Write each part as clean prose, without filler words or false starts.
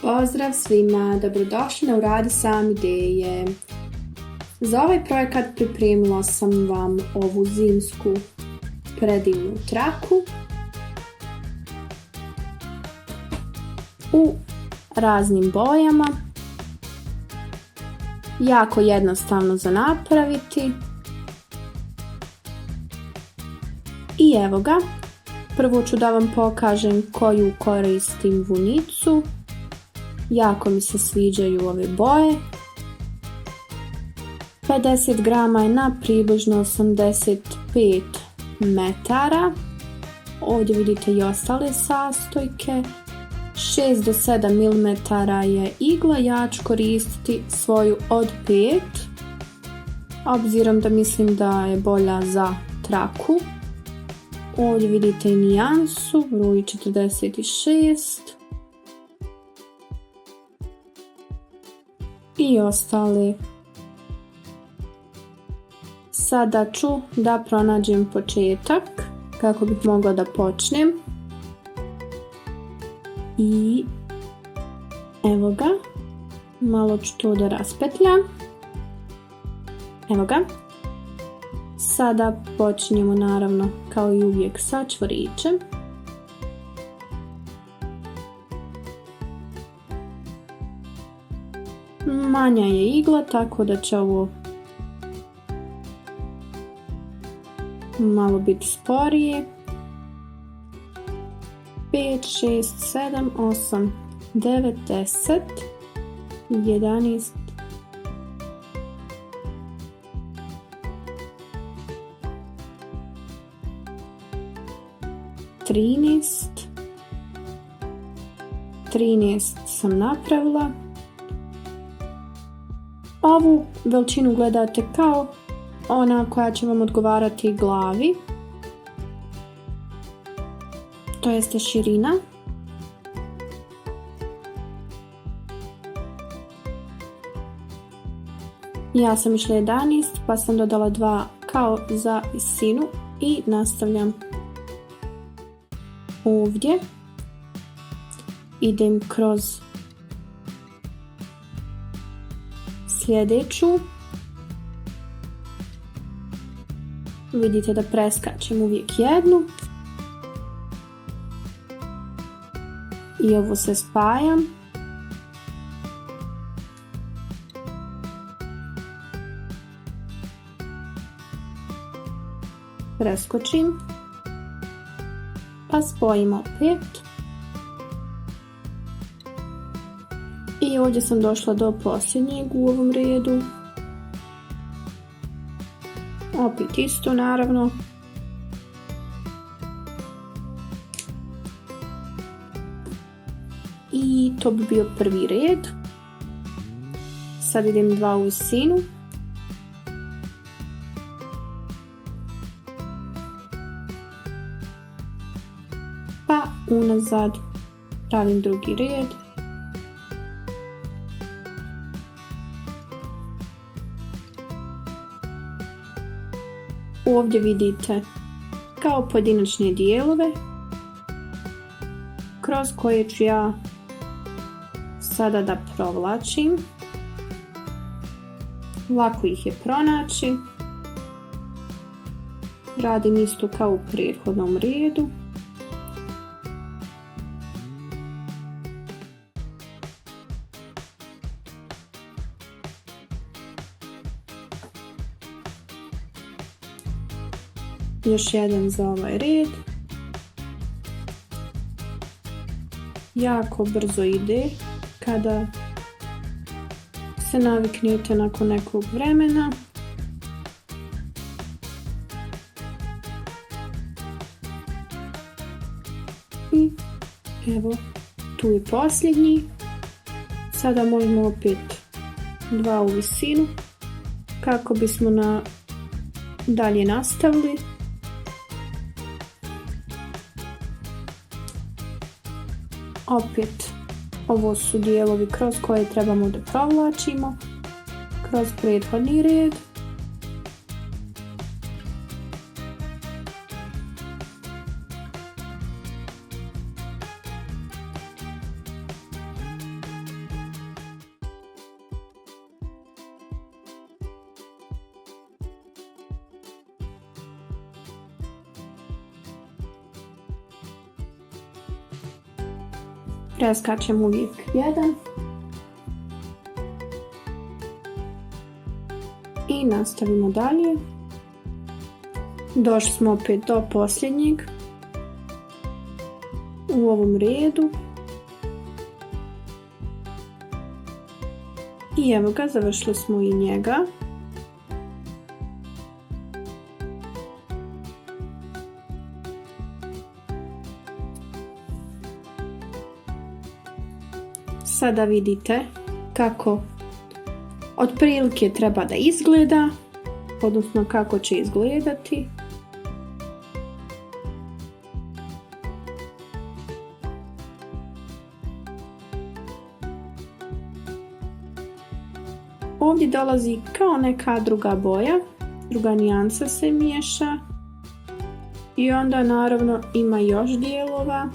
Pozdrav svima, dobrodošli na Uradi sam ideje. Za ovaj projekat pripremila sam vam ovu zimsku predivnu traku u raznim bojama. Jako jednostavno za napraviti. I evo ga, prvo ću da vam pokažem koju koristim vunicu. Jako mi se sviđaju ove boje. 50 grama je na približno 85 metara. Ovdje vidite i ostale sastojke. 6 do 7 mm je igla, ja ću koristiti svoju od 5, obzirom da mislim da je bolja za traku. Ovdje vidite i nijansu, broj 46. I ostale. Sada ću da pronađem početak kako bih mogla da počnem. I evo ga, malo ću to da raspetljam. Evo ga. Sada počinjemo naravno kao i uvijek sa čvorićem. Manja je igla, tako da će ovo malo biti sporije. 5, 6, 7, 8, 9, 10, 11, 13 sam napravila. Ovu veličinu gledate kao ona koja će vam odgovarati glavi, to jeste širina. Ja sam išla 11 pa sam dodala 2 kao za visinu i nastavljam ovdje. Idem kroz sljedeću. Vidite da preskačem uvijek jednu. I ovo se spajam. Preskočim. Pa spojim opet. I ovdje sam došla do posljednjeg u ovom redu. Opet isto naravno. I to bi bio prvi red. Sad idem 2 u visinu. Pa unazad pravim drugi red. Ovdje vidite kao pojedinačne dijelove kroz koje ću ja sada da provlačim. Lako ih je pronaći. Radim isto kao u prethodnom redu. Još jedan za ovaj red. Jako brzo ide kada se naviknete nakon nekog vremena. I evo, tu je posljednji. Sada možemo opet 2 u visinu kako bismo dalje nastavili. Opet, ovo su dijelovi kroz koje trebamo da provlačimo kroz prethodni red. Preskačem uvijek jedan. I nastavimo dalje. Došli smo opet do posljednjeg u ovom redu. I evo ga, završili smo i njega. Sada vidite kako otprilike treba da izgleda, odnosno kako će izgledati. Ovdje dolazi kao neka druga boja, druga nijansa se miješa i onda naravno ima još dijelova.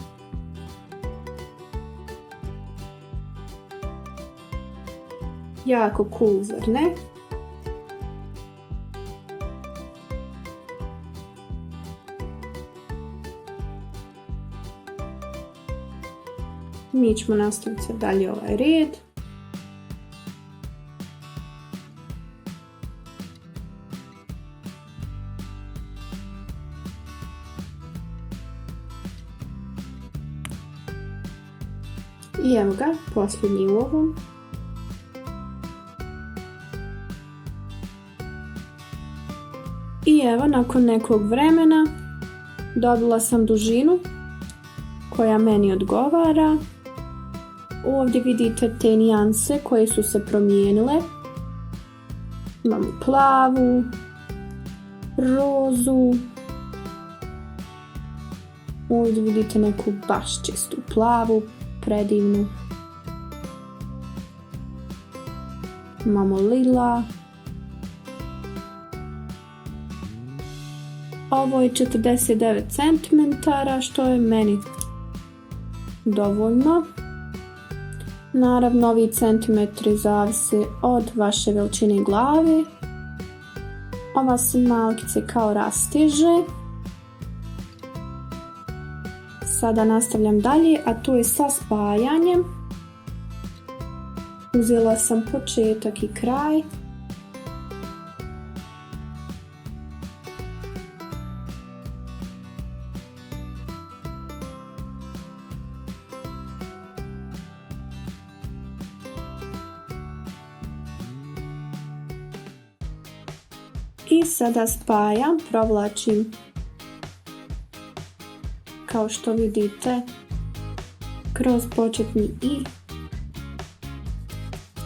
Jako cool, zar ne? Mi ćemo nastaviti sad dalje ovaj red. I evo ga, posljednji u ovom. I evo, nakon nekog vremena dobila sam dužinu koja meni odgovara. Ovdje vidite te nijanse koje su se promijenile. Imamo plavu, rozu. Ovdje vidite neku baš čistu plavu, predivnu. Imamo lila. Ovo je 49 cm, što je meni dovoljno. Naravno, ovi centimetri zavise od vaše veličine glave. Ova se malkice kao rasteže. Sada nastavljam dalje, a to je sa spajanjem. Uzela sam početak i kraj. I sada spajam, provlačim kao što vidite kroz početni i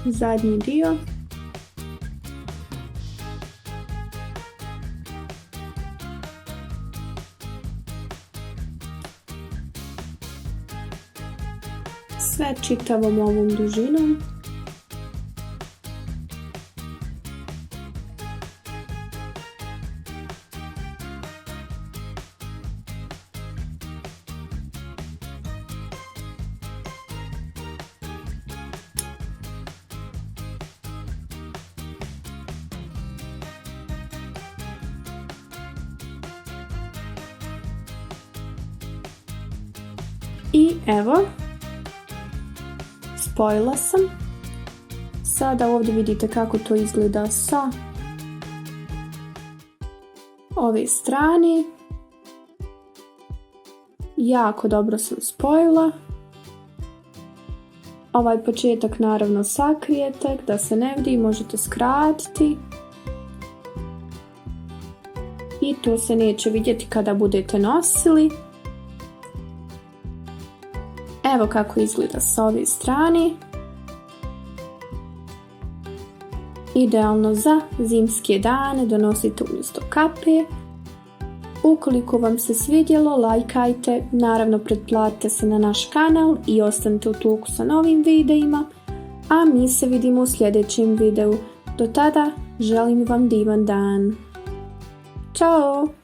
zadnji dio. Sve čitavom ovom dužinom. I evo, spojila sam. Sada ovdje vidite kako to izgleda sa ove strane. Jako dobro sam spojila. Ovaj početak naravno sakrijete, da se ne vidi, možete skratiti. I to se neće vidjeti kada budete nosili. Evo kako izgleda sa ove strane. Idealno za zimske dane, donosite umjesto kape. Ukoliko vam se svidjelo, lajkajte, naravno pretplatite se na naš kanal i ostanite u toku sa novim videima. A mi se vidimo u sljedećem videu. Do tada želim vam divan dan. Ćao!